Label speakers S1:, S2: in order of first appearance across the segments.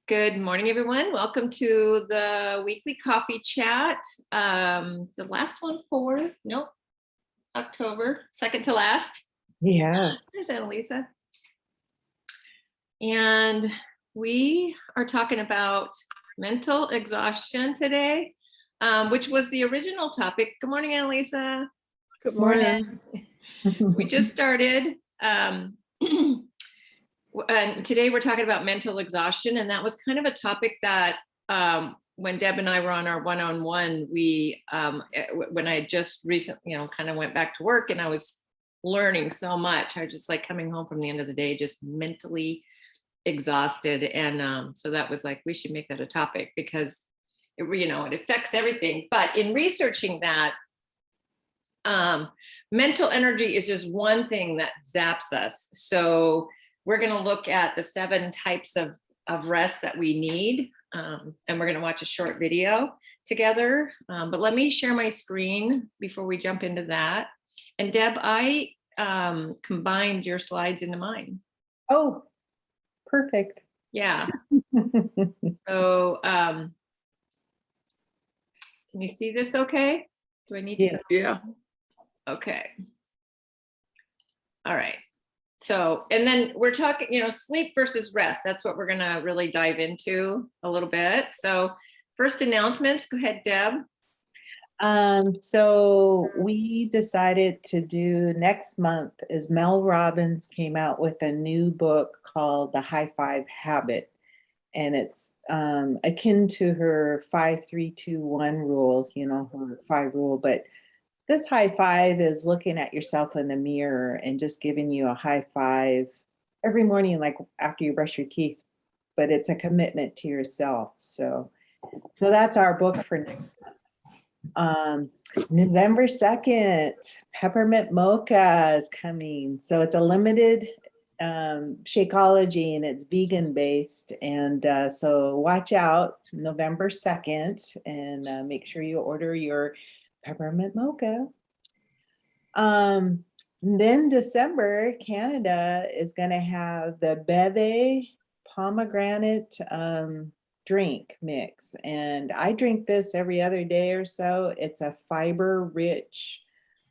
S1: Good morning, everyone. Welcome to the weekly coffee chat. The last one for, October, second to last.
S2: Yeah.
S1: There's Annalisa. And we are talking about mental exhaustion today, which was the original topic. Good morning, Annalisa.
S2: Good morning.
S1: We just started. And today we're talking about mental exhaustion, and that was kind of a topic that when Deb and I were on our one-on-one, when I had just recently, kind of went back to work and I was learning so much. I was just like coming home from the end of the day, just mentally exhausted. And so that was like, we should make that a topic because it affects everything. But in researching that, mental energy is just one thing that zaps us. So we're going to look at the 7 types of rest that we need. And we're going to watch a short video together. But let me share my screen before we jump into that. And Deb, I combined your slides into mine.
S2: Oh, perfect.
S1: Yeah. So can you see this okay? Do I need to go?
S3: Yeah.
S1: Okay. All right. So, and then we're talking, sleep versus rest. That's what we're going to really dive into a little bit. So first announcements, go ahead, Deb.
S2: So we decided to do next month is Mel Robbins came out with a new book called The High Five Habit. And it's akin to her 5-3-2-1 rule, her 5 rule, but this high five is looking at yourself in the mirror and just giving you a high five every morning, like after you brush your teeth, but it's a commitment to yourself. So that's our book for next month. November 2nd, Peppermint Mocha is coming. So it's a limited Shakeology and it's vegan based. And so watch out November 2nd and make sure you order your peppermint mocha. Then December, Canada is going to have the Beve pomegranate drink mix. And I drink this every other day or so. It's a fiber rich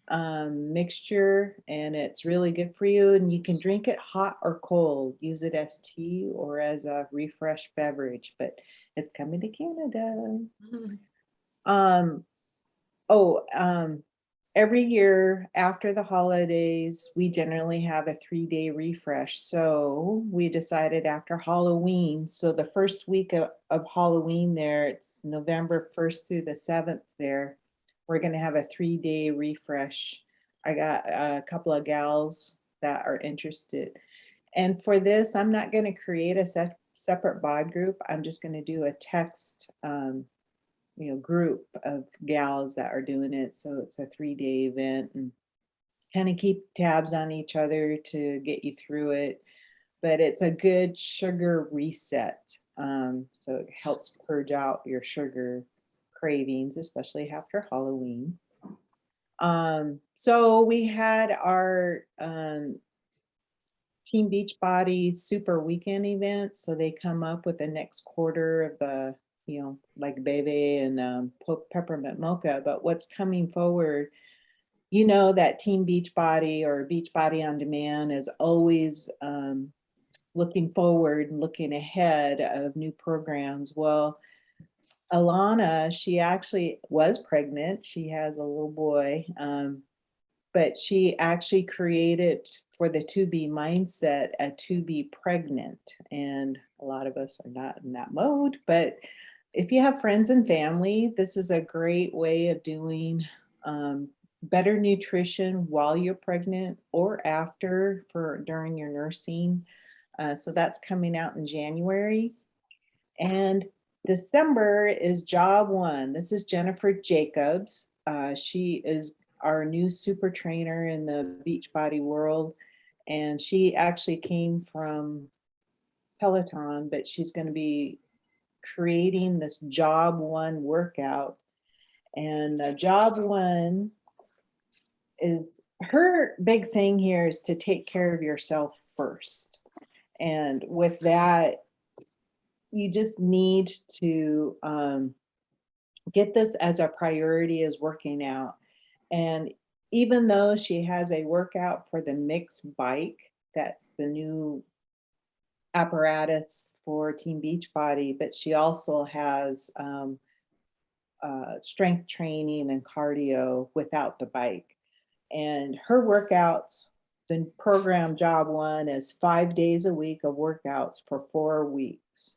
S2: mixture and it's really good for you. And you can drink it hot or cold, use it as tea or as a refresh beverage, but it's coming to Canada. Every year after the holidays, we generally have a 3-day refresh. So we decided after Halloween, so the first week of Halloween there, it's November 1st through the 7th there, we're going to have a 3-day refresh. I got a couple of gals that are interested. And for this, I'm not going to create a separate bod group. I'm just going to do a text group of gals that are doing it. So it's a 3-day event and kind of keep tabs on each other to get you through it. But it's a good sugar reset. So it helps purge out your sugar cravings, especially after Halloween. So we had our Team Beachbody Super Weekend event. So they come up with the next quarter of the like Bebe and Peppermint Mocha, but what's coming forward, that Team Beachbody or Beachbody on Demand is always looking forward and looking ahead of new programs. Well, Alana, she actually was pregnant. She has a little boy, but she actually created for the to be mindset a to be pregnant. And a lot of us are not in that mode, but if you have friends and family, this is a great way of doing better nutrition while you're pregnant or after during your nursing. So that's coming out in January. And December is Job One. This is Jennifer Jacobs. She is our new super trainer in the Beachbody world. And she actually came from Peloton, but she's going to be creating this Job One workout. And Job One is her big thing here is to take care of yourself first. And with that, you just need to get this as a priority as working out. And even though she has a workout for the mixed bike, that's the new apparatus for Team Beachbody, but she also has strength training and cardio without the bike. And her workouts, the program job one is 5 days a week of workouts for 4 weeks.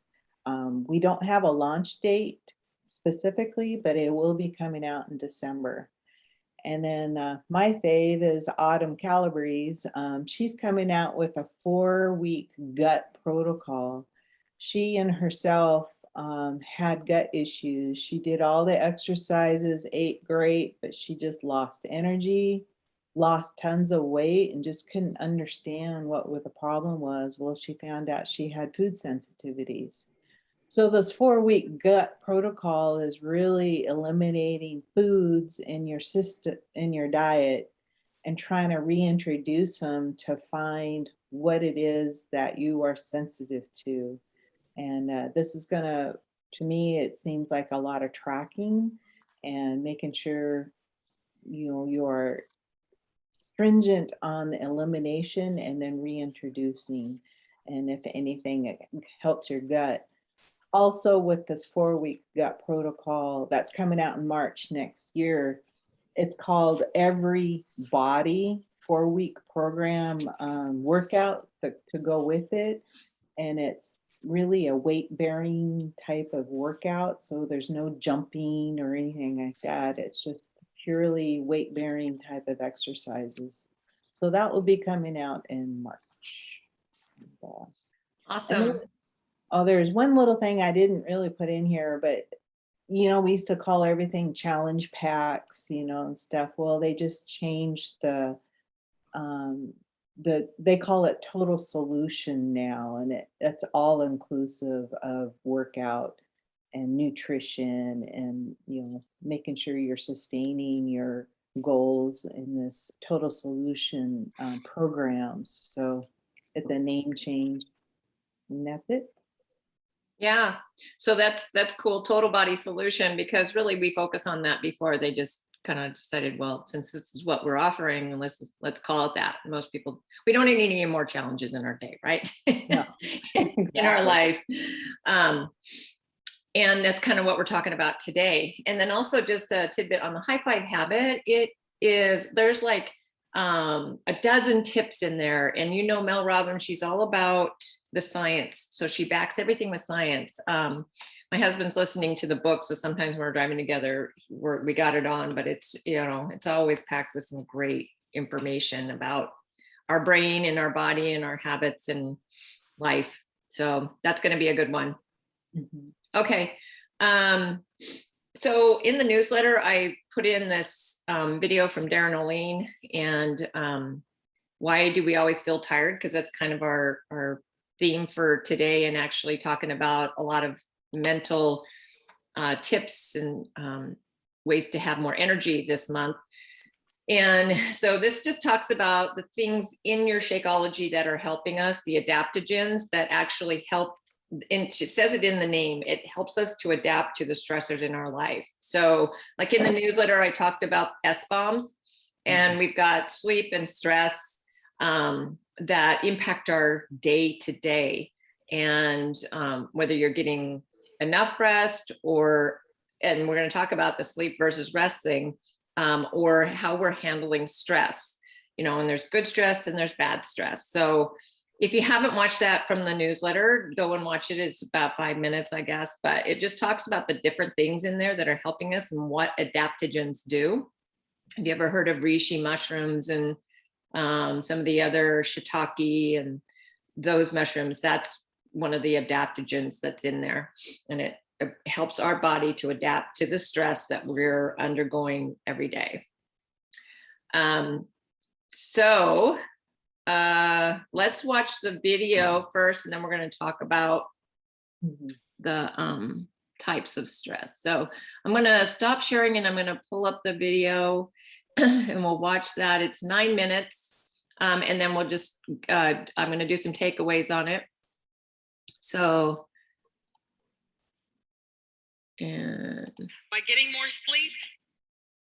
S2: We don't have a launch date specifically, but it will be coming out in December. And then my fave is Autumn Calabrese. She's coming out with a 4-week gut protocol. She and herself had gut issues. She did all the exercises, ate great, but she just lost energy, lost tons of weight, and just couldn't understand what the problem was. Well, she found out she had food sensitivities. So this 4-week gut protocol is really eliminating foods in your system, in your diet, and trying to reintroduce them to find what it is that you are sensitive to. And this is to me, it seems like a lot of tracking and making sure, you're stringent on the elimination and then reintroducing. And if anything, it helps your gut. Also, with this 4-week gut protocol that's coming out in March next year, it's called Every Body 4-week program workout to go with it. And it's really a weight bearing type of workout. So there's no jumping or anything like that. It's just purely weight bearing type of exercises. So that will be coming out in March.
S1: Awesome.
S2: Oh, there's one little thing I didn't really put in here, but we used to call everything challenge packs, and stuff. Well, they just changed they call it total solution now, and it's all inclusive of workout and nutrition and making sure you're sustaining your goals in this total solution programs. So it's a name change, and that's it.
S1: Yeah. So that's cool. Total body solution, because really we focus on that before. They just kind of decided, well, since this is what we're offering, let's call it that. Most people, we don't need any more challenges in our day, right?
S2: No,
S1: in our life. And that's kind of what we're talking about today. And then also just a tidbit on the high five habit. There's like a dozen tips in there. And Mel Robbins, she's all about the science. So she backs everything with science. My husband's listening to the book. So sometimes when we're driving together, we got it on, but it's always packed with some great information about our brain and our body and our habits and life. So that's going to be a good one.
S2: Mm-hmm.
S1: Okay. So in the newsletter, I put in this video from Darren Oline, and why do we always feel tired? Because that's kind of our theme for today, and actually talking about a lot of mental tips and ways to have more energy this month. And so this just talks about the things in your Shakeology that are helping us, the adaptogens that actually help. And it says it in the name, it helps us to adapt to the stressors in our life. So like in the newsletter, I talked about S-bombs, and we've got sleep and stress that impact our day to day. And whether you're getting enough rest and we're going to talk about the sleep versus rest thing, or how we're handling stress, and there's good stress and there's bad stress. So if you haven't watched that from the newsletter, go and watch it. It's about 5 minutes, I guess, but it just talks about the different things in there that are helping us and what adaptogens do. Have you ever heard of reishi mushrooms and some of the other shiitake and those mushrooms? That's one of the adaptogens that's in there, and it helps our body to adapt to the stress that we're undergoing every day. So let's watch the video first, and then we're going to talk about the types of stress. So I'm going to stop sharing, and I'm going to pull up the video and we'll watch that. It's 9 minutes. And then we'll just, I'm going to do some takeaways on it. So And
S3: By getting more sleep,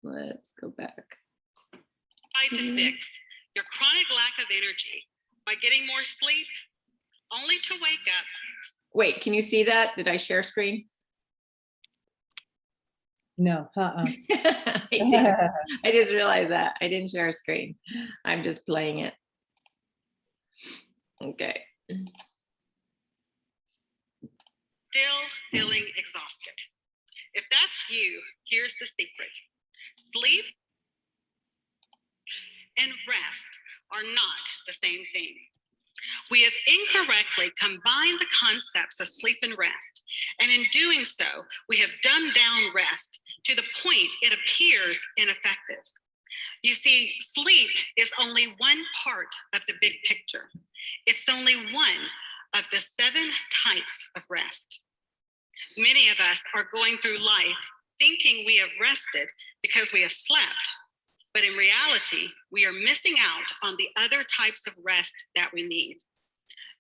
S1: let's go back.
S3: try to fix your chronic lack of energy by getting more sleep, only to wake up.
S1: Wait, can you see that? Did I share screen?
S2: No,
S1: I did. I just realized that I didn't share a screen. I'm just playing it. Okay.
S3: Still feeling exhausted. If that's you, here's the secret. Sleep and rest are not the same thing. We have incorrectly combined the concepts of sleep and rest, and in doing so, we have dumbed down rest to the point it appears ineffective. You see, sleep is only one part of the big picture. It's only one of the 7 types of rest. Many of us are going through life thinking we have rested because we have slept, but in reality, we are missing out on the other types of rest that we need.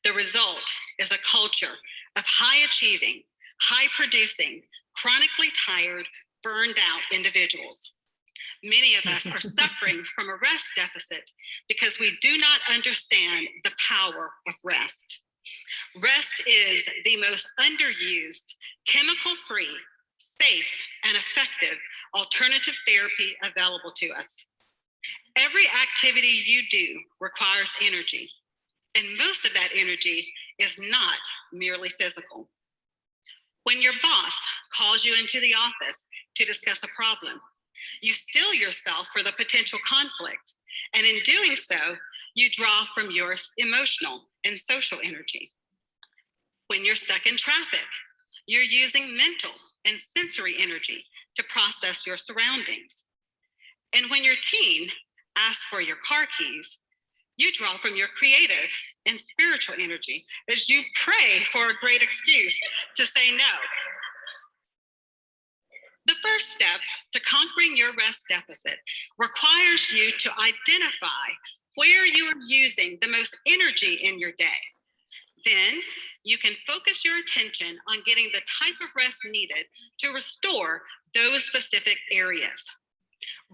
S3: The result is a culture of high achieving, high producing, chronically tired, burned out individuals. Many of us are suffering from a rest deficit because we do not understand the power of rest. Rest is the most underused, chemical-free, safe, and effective alternative therapy available to us. Every activity you do requires energy, and most of that energy is not merely physical. When your boss calls you into the office to discuss a problem, you steel yourself for the potential conflict, and in doing so, you draw from your emotional and social energy. When you're stuck in traffic, you're using mental and sensory energy to process your surroundings. And when your teen asks for your car keys, you draw from your creative and spiritual energy as you pray for a great excuse to say no. The first step to conquering your rest deficit requires you to identify where you are using the most energy in your day. Then you can focus your attention on getting the type of rest needed to restore those specific areas.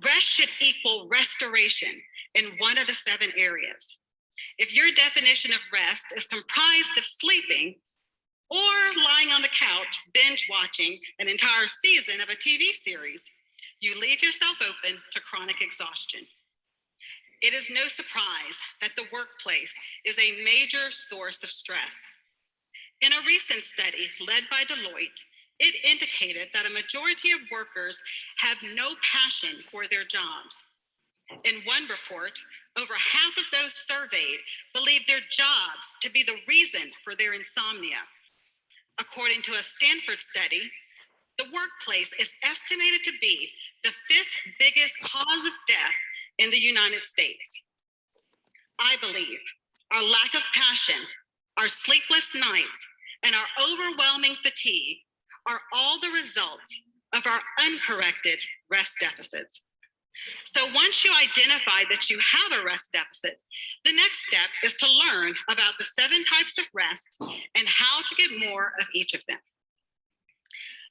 S3: Rest should equal restoration in one of the 7 areas. If your definition of rest is comprised of sleeping or lying on the couch, binge watching an entire season of a TV series, you leave yourself open to chronic exhaustion. It is no surprise that the workplace is a major source of stress. In a recent study led by Deloitte, it indicated that a majority of workers have no passion for their jobs. In one report, over half of those surveyed believed their jobs to be the reason for their insomnia. According to a Stanford study, the workplace is estimated to be the 5th biggest cause of death in the United States. I believe our lack of passion, our sleepless nights, and our overwhelming fatigue are all the results of our uncorrected rest deficits. So once you identify that you have a rest deficit, the next step is to learn about the 7 types of rest and how to get more of each of them.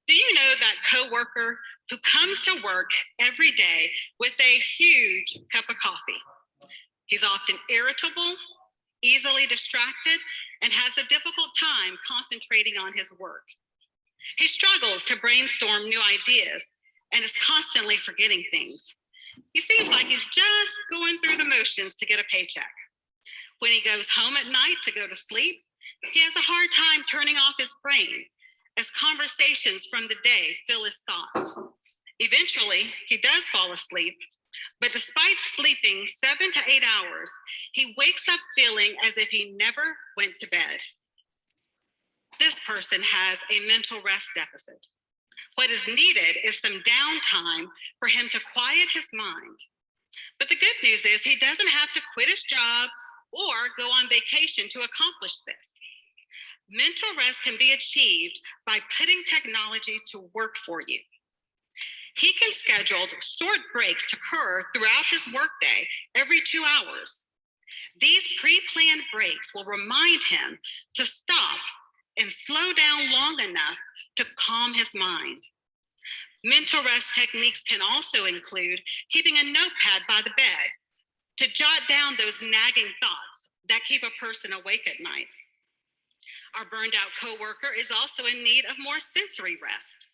S3: Do you know that coworker who comes to work every day with a huge cup of coffee? He's often irritable, easily distracted, and has a difficult time concentrating on his work. He struggles to brainstorm new ideas and is constantly forgetting things. He seems like he's just going through the motions to get a paycheck. When he goes home at night to go to sleep, he has a hard time turning off his brain as conversations from the day fill his thoughts. Eventually, he does fall asleep, but despite sleeping 7 to 8 hours, he wakes up feeling as if he never went to bed. This person has a mental rest deficit. What is needed is some downtime for him to quiet his mind. But the good news is he doesn't have to quit his job or go on vacation to accomplish this. Mental rest can be achieved by putting technology to work for you. He can schedule short breaks to occur throughout his workday every 2 hours. These pre-planned breaks will remind him to stop and slow down long enough to calm his mind. Mental rest techniques can also include keeping a notepad by the bed to jot down those nagging thoughts that keep a person awake at night. Our burned out coworker is also in need of more sensory rest.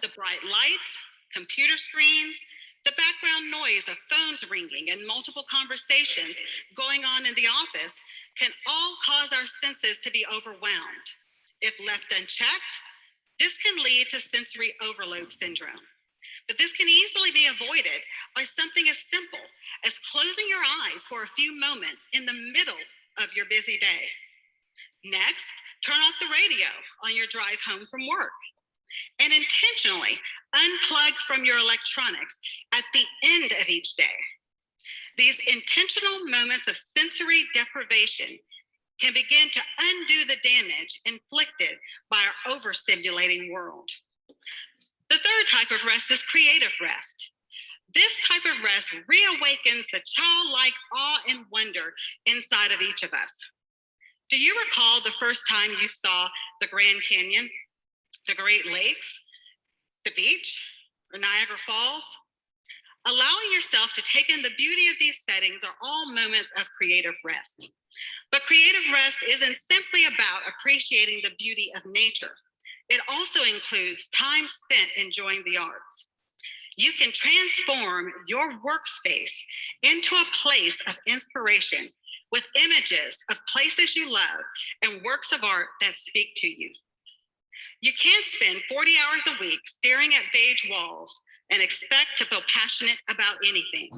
S3: The bright lights, computer screens, the background noise of phones ringing and multiple conversations going on in the office can all cause our senses to be overwhelmed. If left unchecked, this can lead to sensory overload syndrome. But this can easily be avoided by something as simple as closing your eyes for a few moments in the middle of your busy day. Next, turn off the radio on your drive home from work and intentionally unplug from your electronics at the end of each day. These intentional moments of sensory deprivation can begin to undo the damage inflicted by our overstimulating world. The third type of rest is creative rest. This type of rest reawakens the childlike awe and wonder inside of each of us. Do you recall the first time you saw the Grand Canyon, the Great Lakes, the beach, or Niagara Falls? Allowing yourself to take in the beauty of these settings are all moments of creative rest. But creative rest isn't simply about appreciating the beauty of nature. It also includes time spent enjoying the arts. You can transform your workspace into a place of inspiration with images of places you love and works of art that speak to you. You can't spend 40 hours a week staring at beige walls and expect to feel passionate about anything,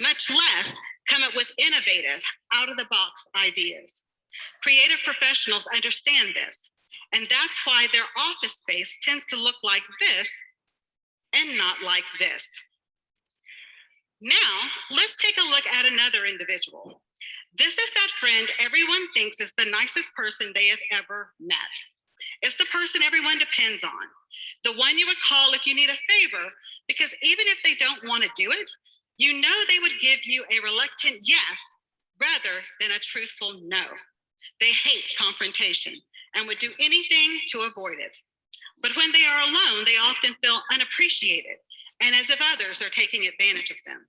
S3: much less come up with innovative, out-of-the-box ideas. Creative professionals understand this, and that's why their office space tends to look like this and not like this. Now, let's take a look at another individual. This is that friend everyone thinks is the nicest person they have ever met. It's the person everyone depends on, the one you would call if you need a favor, because even if they don't want to do it, you know they would give you a reluctant yes rather than a truthful no. They hate confrontation and would do anything to avoid it. But when they are alone, they often feel unappreciated and as if others are taking advantage of them.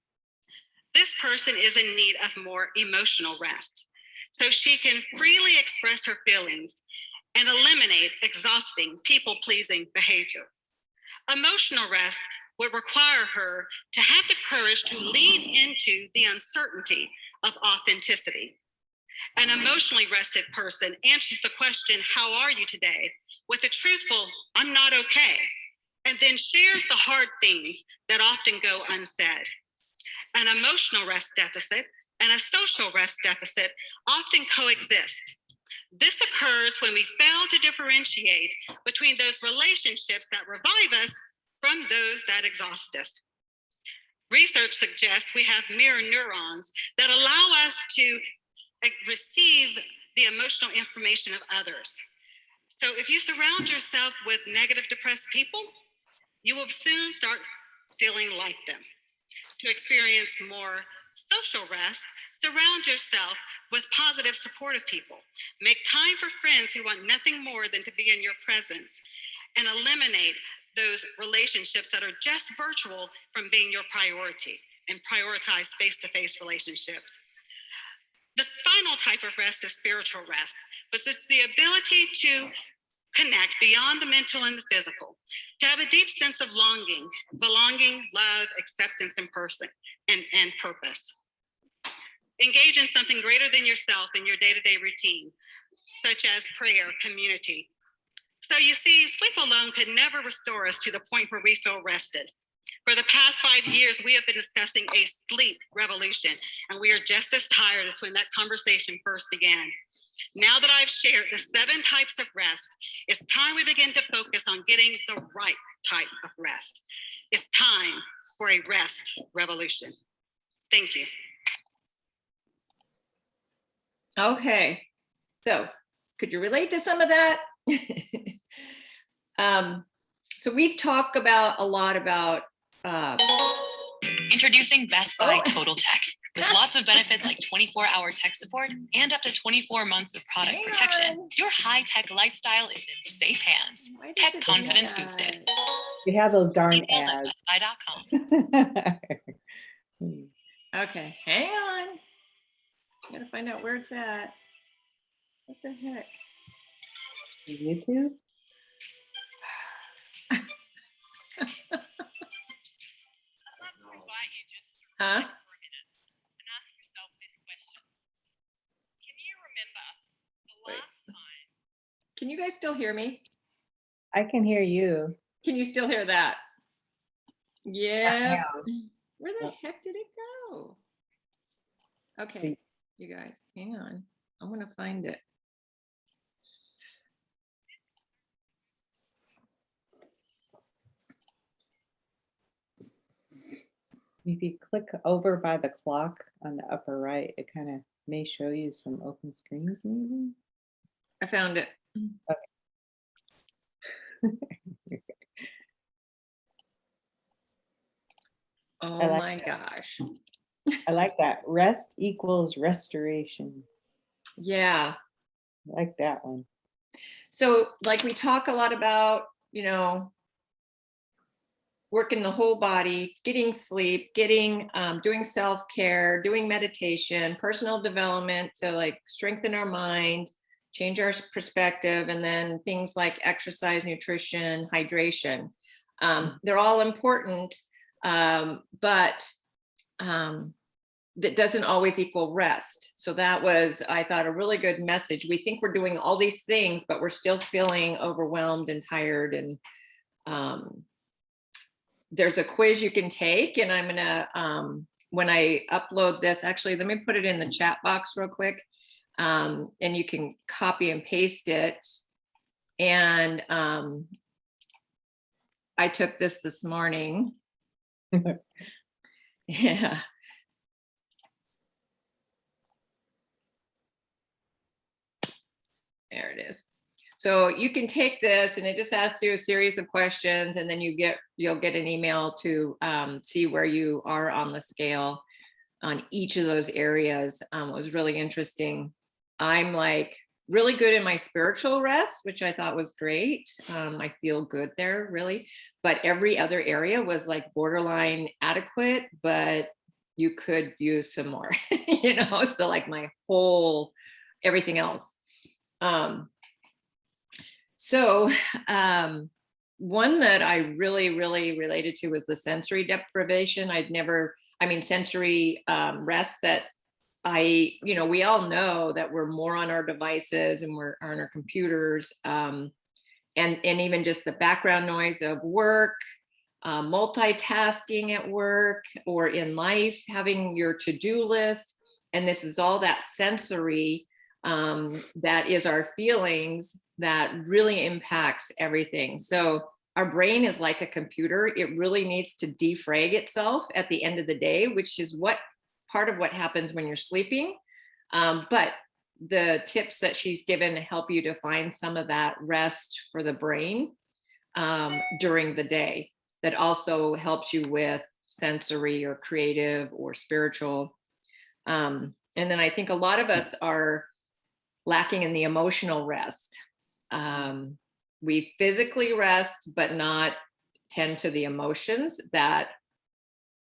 S3: This person is in need of more emotional rest, so she can freely express her feelings and eliminate exhausting, people-pleasing behavior. Emotional rest would require her to have the courage to lean into the uncertainty of authenticity. An emotionally rested person answers the question, "How are you today?" with a truthful, "I'm not okay," and then shares the hard things that often go unsaid. An emotional rest deficit and a social rest deficit often coexist. This occurs when we fail to differentiate between those relationships that revive us from those that exhaust us. Research suggests we have mirror neurons that allow us to receive the emotional information of others. So if you surround yourself with negative, depressed people, you will soon start feeling like them. To experience more social rest, surround yourself with positive, supportive people. Make time for friends who want nothing more than to be in your presence, and eliminate those relationships that are just virtual from being your priority, and prioritize face-to-face relationships. The final type of rest is spiritual rest, but it's the ability to connect beyond the mental and the physical, to have a deep sense of longing, belonging, love, acceptance, and purpose. Engage in something greater than yourself in your day-to-day routine, such as prayer, community. So you see, sleep alone could never restore us to the point where we feel rested. For the past 5 years, we have been discussing a sleep revolution, and we are just as tired as when that conversation first began. Now that I've shared the 7 types of rest, it's time we begin to focus on getting the right type of rest. It's time for a rest revolution. Thank you.
S1: Okay, so could you relate to some of that? So we've talked a lot about
S4: Introducing Best Buy
S1: Oh.
S4: Total Tech. With lots of benefits like 24-hour tech support and up to 24 months of product
S1: Hang
S4: protection,
S1: on.
S4: your high-tech lifestyle is in safe hands.
S1: Why does
S4: Tech
S1: it do
S4: confidence
S1: that?
S4: boosted.
S2: We have those darn
S4: Details at
S2: ads.
S4: bestbuy.com.
S1: Okay, hang on. Gotta find out where it's at. What the heck?
S2: YouTube?
S1: Huh? Wait. Can you guys still hear me?
S2: I can hear you.
S1: Can you still hear that? Yeah.
S2: now.
S1: Where the
S2: Oh.
S1: heck did it go? Okay, you guys, hang on. I'm gonna find it.
S2: If you click over by the clock on the upper right, it kind of may show you some open screens maybe.
S1: I found it. Oh
S2: like
S1: my gosh.
S2: I like that. Rest equals restoration.
S1: Yeah.
S2: I like that one.
S1: So like we talk a lot about, working the whole body, getting sleep, doing self-care, doing meditation, personal development to like strengthen our mind, change our perspective, and then things like exercise, nutrition, hydration. They're all important, but that doesn't always equal rest. So that was, I thought, a really good message. We think we're doing all these things, but we're still feeling overwhelmed and tired. And there's a quiz you can take, and I'm gonna, when I upload this, actually, let me put it in the chat box real quick, and you can copy and paste it. And I took this morning. Yeah. There it is. So you can take this, and it just asks you a series of questions, and then you'll get an email to see where you are on the scale on each of those areas. It was really interesting. I'm like really good in my spiritual rest, which I thought was great. I feel good there, really. But every other area was like borderline adequate, but you could use some more, so like my whole everything else. So one that I really, really related to was the sensory deprivation. Sensory rest that we all know that we're more on our devices and we're on our computers, and even just the background noise of work, multitasking at work or in life, having your to-do list. And this is all that sensory that is our feelings that really impacts everything. So our brain is like a computer. It really needs to defrag itself at the end of the day, which is part of what happens when you're sleeping. But the tips that she's given help you to find some of that rest for the brain during the day. That also helps you with sensory or creative or spiritual. And then I think a lot of us are lacking in the emotional rest. We physically rest, but not tend to the emotions. That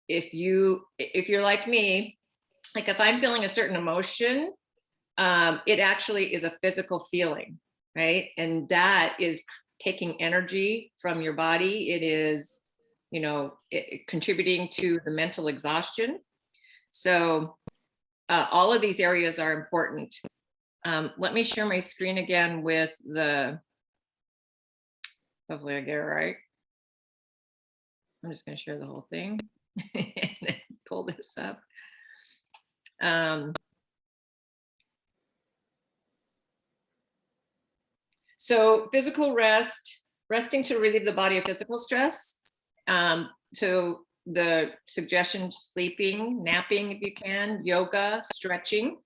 S1: if you're like me, like if I'm feeling a certain emotion, it actually is a physical feeling, right? And that is taking energy from your body. It is, contributing to the mental exhaustion. So all of these areas are important. Let me share my screen again with hopefully I get it right. I'm just going to share the whole thing and then pull this up. So physical rest, resting to relieve the body of physical stress. So the suggestion, sleeping, napping if you can, yoga, stretching.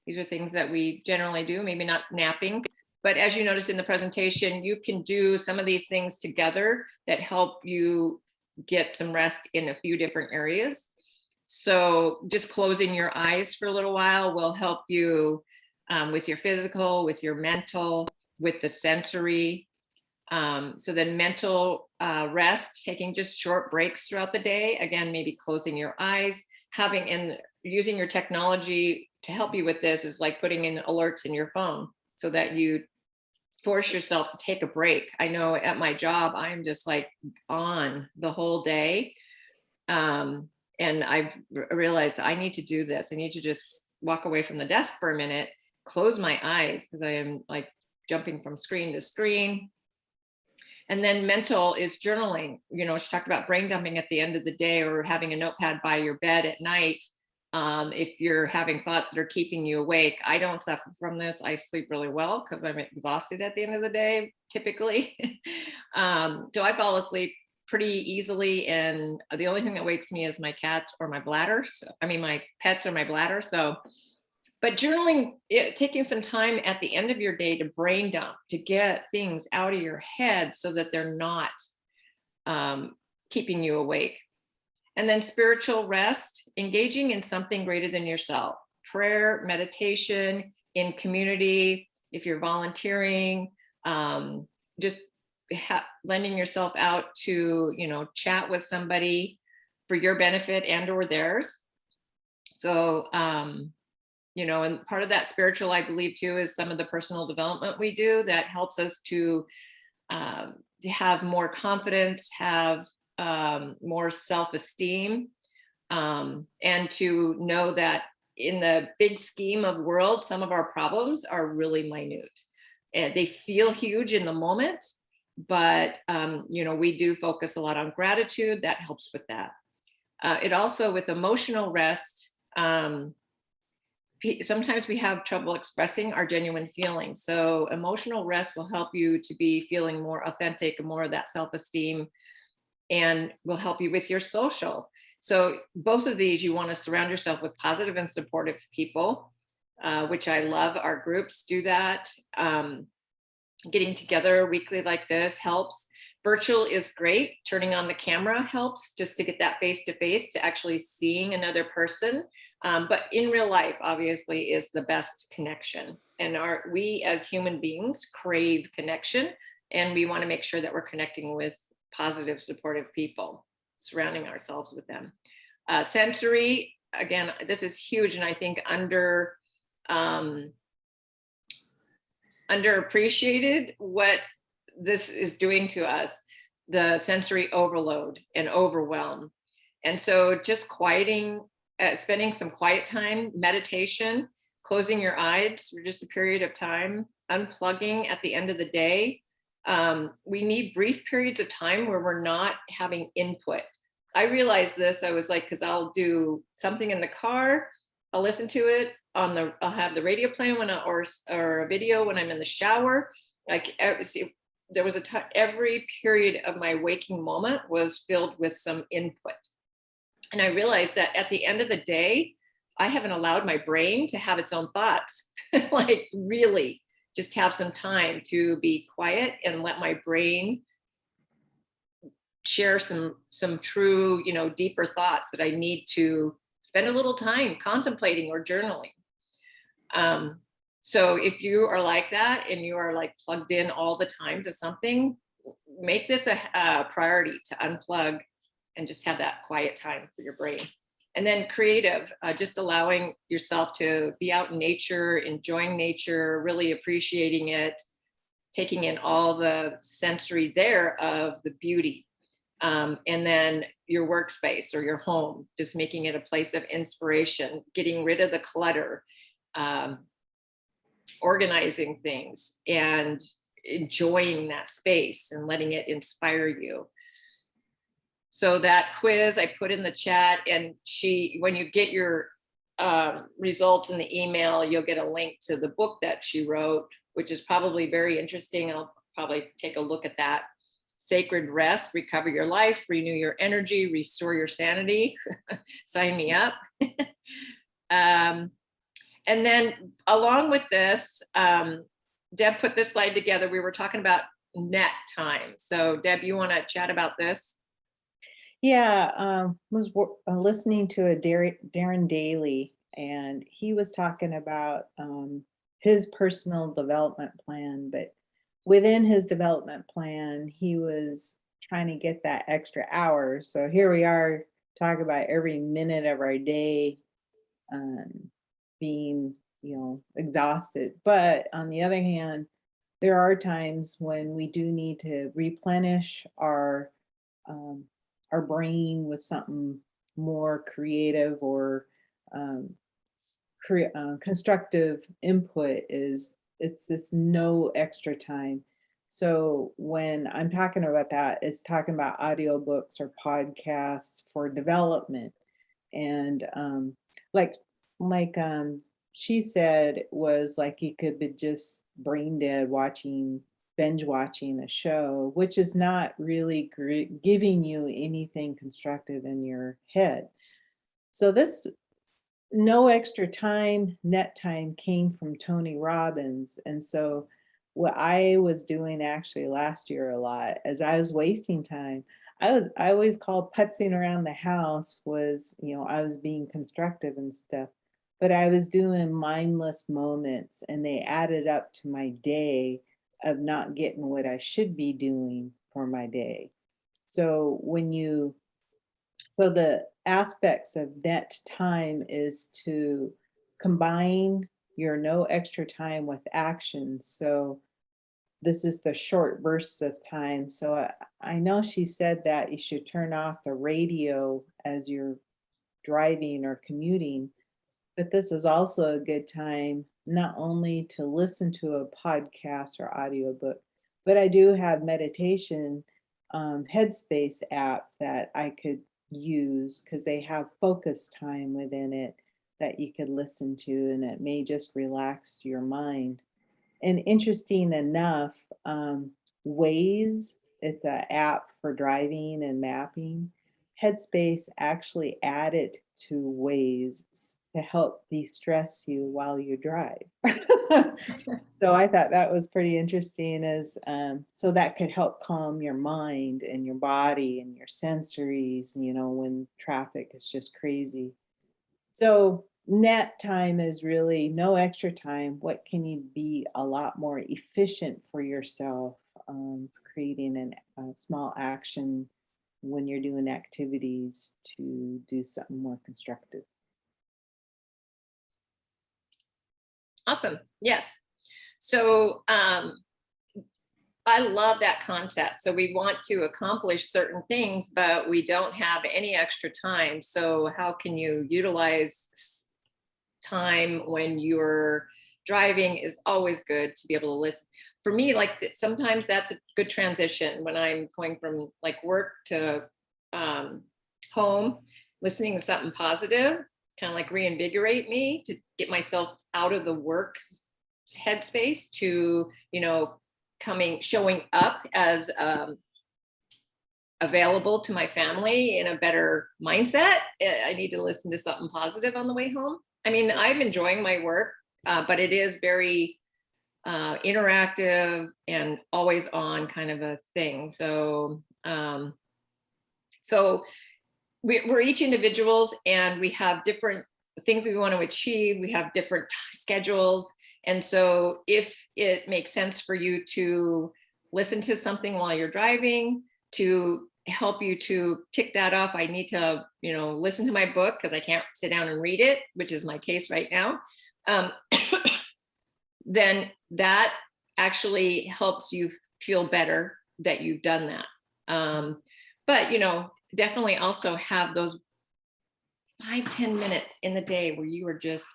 S1: These are things that we generally do, maybe not napping. But as you noticed in the presentation, you can do some of these things together that help you get some rest in a few different areas. So just closing your eyes for a little while will help you with your physical, with your mental, with the sensory. So then mental rest, taking just short breaks throughout the day. Again, maybe closing your eyes, using your technology to help you with this is like putting in alerts in your phone so that you force yourself to take a break. I know at my job, I'm just like on the whole day. And I've realized I need to do this. I need to just walk away from the desk for a minute, close my eyes because I am like jumping from screen to screen. And then mental is journaling. She talked about brain dumping at the end of the day or having a notepad by your bed at night. If you're having thoughts that are keeping you awake, I don't suffer from this. I sleep really well because I'm exhausted at the end of the day, typically. So I fall asleep pretty easily. And the only thing that wakes me is my cats or my bladder. My pets or my bladder. But journaling, taking some time at the end of your day to brain dump, to get things out of your head so that they're not keeping you awake. And then spiritual rest, engaging in something greater than yourself, prayer, meditation, in community, if you're volunteering, just lending yourself out to, chat with somebody for your benefit and or theirs. So, and part of that spiritual, I believe too, is some of the personal development we do that helps us to have more confidence, have more self-esteem, and to know that in the big scheme of world, some of our problems are really minute. And they feel huge in the moment, but we do focus a lot on gratitude. That helps with that. It also, with emotional rest, sometimes we have trouble expressing our genuine feelings. So emotional rest will help you to be feeling more authentic and more of that self-esteem, and will help you with your social. So both of these, you want to surround yourself with positive and supportive people, which I love. Our groups do that. Getting together weekly like this helps. Virtual is great. Turning on the camera helps just to get that face-to-face, to actually seeing another person. But in real life, obviously, is the best connection. And we as human beings crave connection, and we want to make sure that we're connecting with positive, supportive people, surrounding ourselves with them. Sensory, again, this is huge, and I think underappreciated what this is doing to us, the sensory overload and overwhelm. And so just quieting, spending some quiet time, meditation, closing your eyes for just a period of time, unplugging at the end of the day. We need brief periods of time where we're not having input. I realized this, I was like, because I'll do something in the car, I'll listen to it I'll have the radio playing or a video when I'm in the shower. Like there was a time, every period of my waking moment was filled with some input. And I realized that at the end of the day, I haven't allowed my brain to have its own thoughts, like really just have some time to be quiet and let my brain share some true, deeper thoughts that I need to spend a little time contemplating or journaling. So if you are like that and you are like plugged in all the time to something, make this a priority to unplug and just have that quiet time for your brain. And then creative, just allowing yourself to be out in nature, enjoying nature, really appreciating it, taking in all the sensory there of the beauty. And then your workspace or your home, just making it a place of inspiration, getting rid of the clutter, organizing things and enjoying that space and letting it inspire you. So that quiz I put in the chat, and when you get your results in the email, you'll get a link to the book that she wrote, which is probably very interesting. I'll probably take a look at that. Sacred Rest, Recover Your Life, Renew Your Energy, Restore Your Sanity. Sign me up. And then along with this, Deb put this slide together. We were talking about net time. So Deb, you want to chat about this?
S2: Yeah, was listening to a Darren Daly, and he was talking about his personal development plan, but within his development plan, he was trying to get that extra hour. So here we are talking about every minute of our day being, exhausted. But on the other hand, there are times when we do need to replenish um, our brain with something more creative or um, constructive input. It's no extra time. So when I'm talking about that, it's talking about audiobooks or podcasts for development. And like she said, was like you could be just brain dead binge watching a show, which is not really giving you anything constructive in your head. So this no extra time, net time came from Tony Robbins. And so what I was doing actually last year a lot as I was wasting time, I always called putzing around the house was, I was being constructive and stuff, but I was doing mindless moments and they added up to my day of not getting what I should be doing for my day. So so the aspects of net time is to combine your no extra time with action. So this is the short bursts of time. So I know she said that you should turn off the radio as you're driving or commuting, but this is also a good time not only to listen to a podcast or audiobook, but I do have meditation headspace app that I could use because they have focus time within it that you could listen to, and it may just relax your mind. And interesting enough, Waze, it's an app for driving and mapping. Headspace actually added to Waze to help de-stress you while you drive. So I thought that was pretty interesting as so that could help calm your mind and your body and your sensories, when traffic is just crazy. So net time is really no extra time. What can you be a lot more efficient for yourself, creating a small action when you're doing activities to do something more constructive?
S1: Awesome. Yes. So I love that concept. So we want to accomplish certain things, but we don't have any extra time. So how can you utilize time when you're driving is always good to be able to listen. For me, like sometimes that's a good transition when I'm going from like work to home, listening to something positive, kind of like reinvigorate me to get myself out of the work headspace to, showing up as available to my family in a better mindset. I need to listen to something positive on the way home. I mean, I'm enjoying my work, but it is very interactive and always on kind of a thing. So, we're each individuals and we have different things we want to achieve. We have different schedules. And so if it makes sense for you to listen to something while you're driving to help you to tick that off, I need to, listen to my book because I can't sit down and read it, which is my case right now. Then that actually helps you feel better that you've done that. But, definitely also have those 5-10 minutes in the day where you are just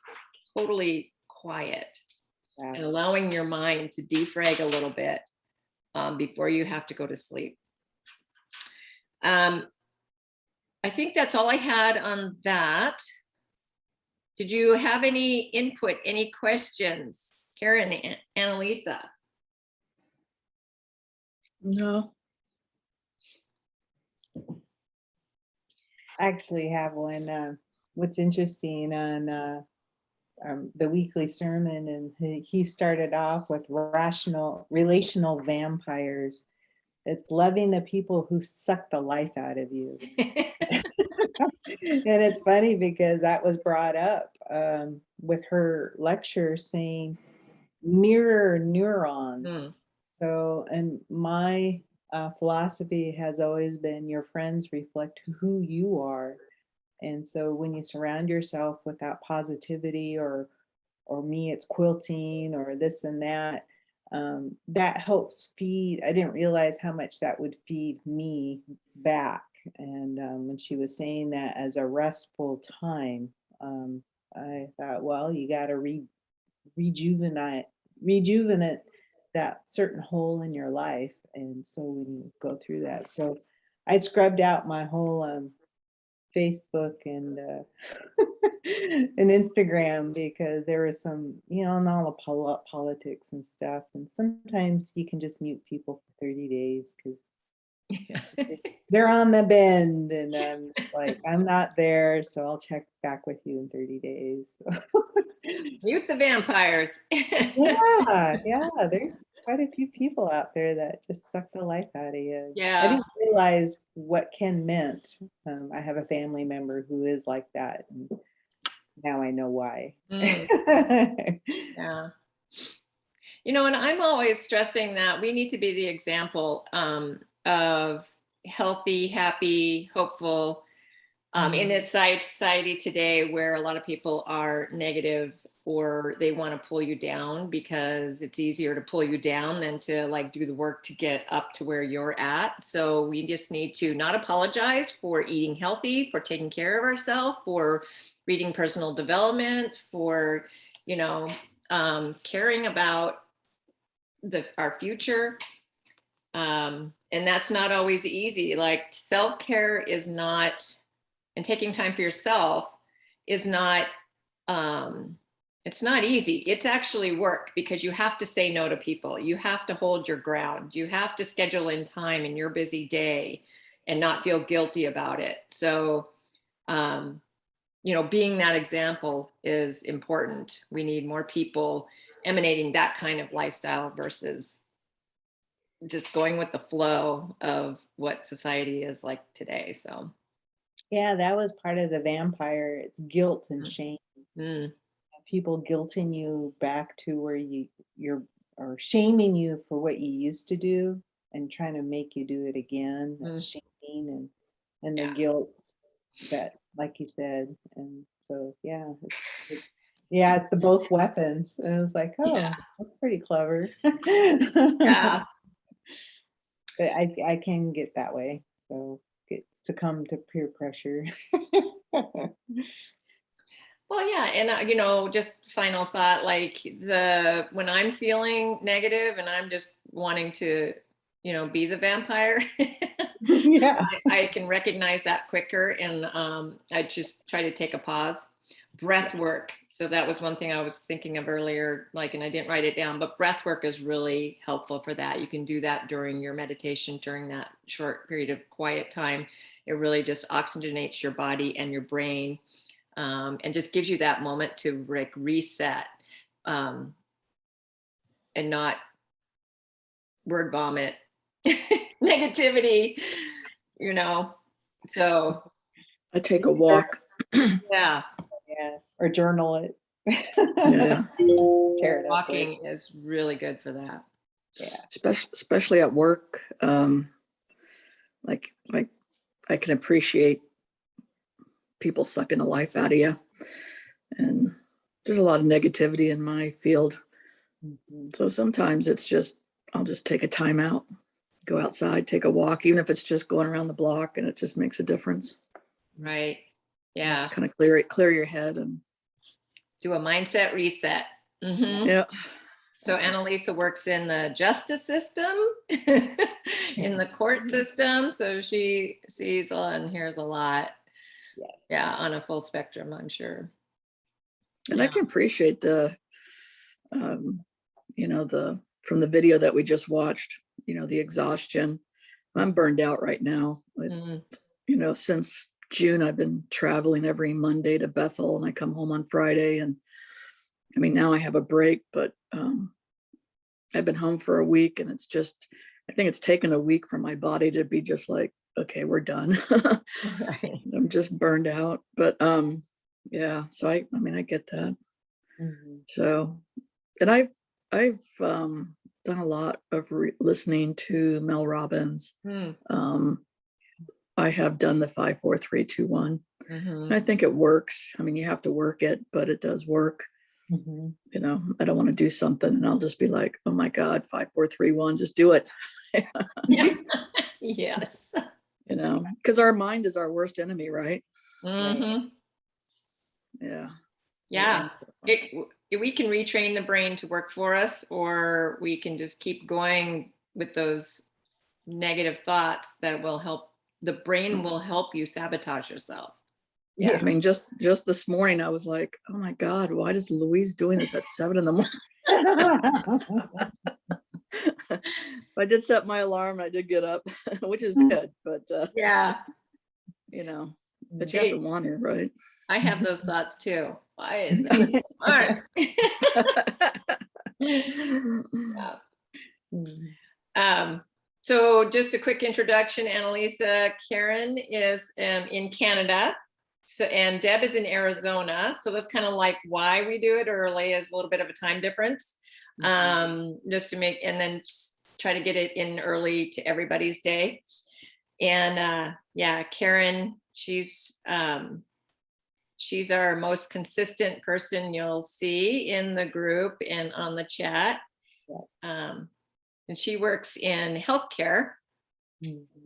S1: totally quiet and allowing your mind to defrag a little bit before you have to go to sleep. I think that's all I had on that. Did you have any input, any questions? Karen, Annalisa?
S2: No. I actually have one. What's interesting on the weekly sermon, and he started off with relational vampires. It's loving the people who suck the life out of you. And it's funny because that was brought up with her lecture saying mirror neurons. So, and my philosophy has always been your friends reflect who you are. And so when you surround yourself with that positivity, or me, it's quilting or this and that, that helps feed. I didn't realize how much that would feed me back. And when she was saying that as a restful time, I thought, well, you got to rejuvenate that certain hole in your life. And so when you go through that, so I scrubbed out my whole Facebook and and Instagram, because there was some, and all the politics and stuff. And sometimes you can just mute people for 30 days because they're on the bend, and like, I'm not there, so I'll check back with you in 30 days.
S1: Mute the vampires.
S2: Yeah, there's quite a few people out there that just suck the life out of you. I
S1: Yeah.
S2: didn't realize what Ken meant. I have a family member who is like that, and now I know why.
S1: Yeah. And I'm always stressing that we need to be the example of healthy, happy, hopeful in a society today where a lot of people are negative, or they want to pull you down because it's easier to pull you down than to like do the work to get up to where you're at. So we just need to not apologize for eating healthy, for taking care of ourselves, for reading personal development, for, caring about our future. And that's not always easy. Like self-care is not, and taking time for yourself is not, it's not easy. It's actually work, because you have to say no to people. You have to hold your ground. You have to schedule in time in your busy day and not feel guilty about it. So, being that example is important. We need more people emanating that kind of lifestyle versus just going with the flow of what society is like today. So,
S2: Yeah, that was part of the vampire. It's guilt and
S1: Mm.
S2: shame.
S1: mm,
S2: People guilting you back to where you're, or shaming you for what you used to do and trying to make you do it again. That's shaming, and the
S1: Yeah.
S2: guilt that, like you said. And so, yeah, it's the both weapons. And it was like, oh,
S1: Yeah.
S2: that's pretty clever.
S1: Yeah.
S2: But I can get that way. So it's succumb to peer pressure.
S1: Well, yeah, and just final thought, like when I'm feeling negative and I'm just wanting to, be the vampire,
S2: Yeah.
S1: I can recognize that quicker, and I just try to take a pause. Breath work. So that was one thing I was thinking of earlier, like, and I didn't write it down, but breath work is really helpful for that. You can do that during your meditation, during that short period of quiet time. It really just oxygenates your body and your brain. And just gives you that moment to like reset, and not word vomit negativity, so
S5: I take a walk.
S1: yeah,
S2: Yeah. Or journal it.
S5: Yeah.
S2: Tear it up.
S1: walking is really good for that.
S2: Yeah.
S5: Especially at work. Like I can appreciate people sucking the life out of you. And there's a lot of negativity in my field. So sometimes it's just, I'll just take a time out, go outside, take a walk, even if it's just going around the block, and it just makes a difference.
S1: Right. Yeah.
S5: Just kind of clear your head and
S1: Do a mindset reset. Mm-hmm.
S5: yeah.
S1: So Annalisa works in the justice system, in the court system. So she sees and hears a lot.
S2: Yes.
S1: Yeah, on a full spectrum, I'm sure.
S5: And I can appreciate the from the video that we just watched, the exhaustion. I'm burned out right now. Since June, I've been traveling every Monday to Bethel, and I come home on Friday. And I mean, now I have a break, but I've been home for a week, and I think it's taken a week for my body to be just like, okay, we're done.
S1: Right.
S5: I'm just burned out, but yeah, so I get that. So, and I've done a lot of listening to Mel Robbins. I have done the 5, 4, 3, 2, 1. I think it works. I mean, you have to work it, but it does work. You know, I don't want to do something and I'll just be like, oh my God, 5, 4, 3, 1, just do it.
S1: Yes.
S5: You know, because our mind is our worst enemy, right?
S1: Mhm.
S5: Yeah.
S1: Yeah. We can retrain the brain to work for us, or we can just keep going with those negative thoughts that will help. The brain will help you sabotage yourself.
S5: Yeah. I mean, just this morning, I was like, oh my God, why is Louise doing this at 7 a.m? I did set my alarm and I did get up, which is good, but
S1: Yeah.
S5: you know, but you have to want it, right?
S1: I have those thoughts too. Why is that smart? Yeah. So just a quick introduction, Annalisa. Karen is in Canada. So, and Deb is in Arizona. So that's kind of like why we do it early, is a little bit of a time difference. Just to make, and then try to get it in early to everybody's day. And yeah, Karen, she's our most consistent person you'll see in the group and on the chat. And she works in healthcare.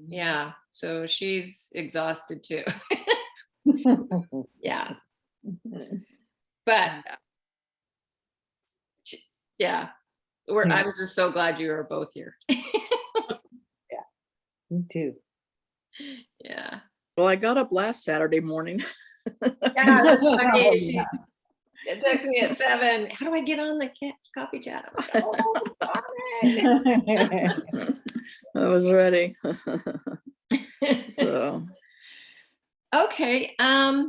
S1: Yeah, so she's exhausted too. Yeah. But yeah, I'm just so glad you are both here.
S2: Me too.
S1: Yeah.
S5: Well, I got up last Saturday morning.
S1: Yeah, that's funny. She texted me at 7. How do I get on the coffee chat? I'm like, oh, darn it.
S5: I was ready. So
S1: Okay. I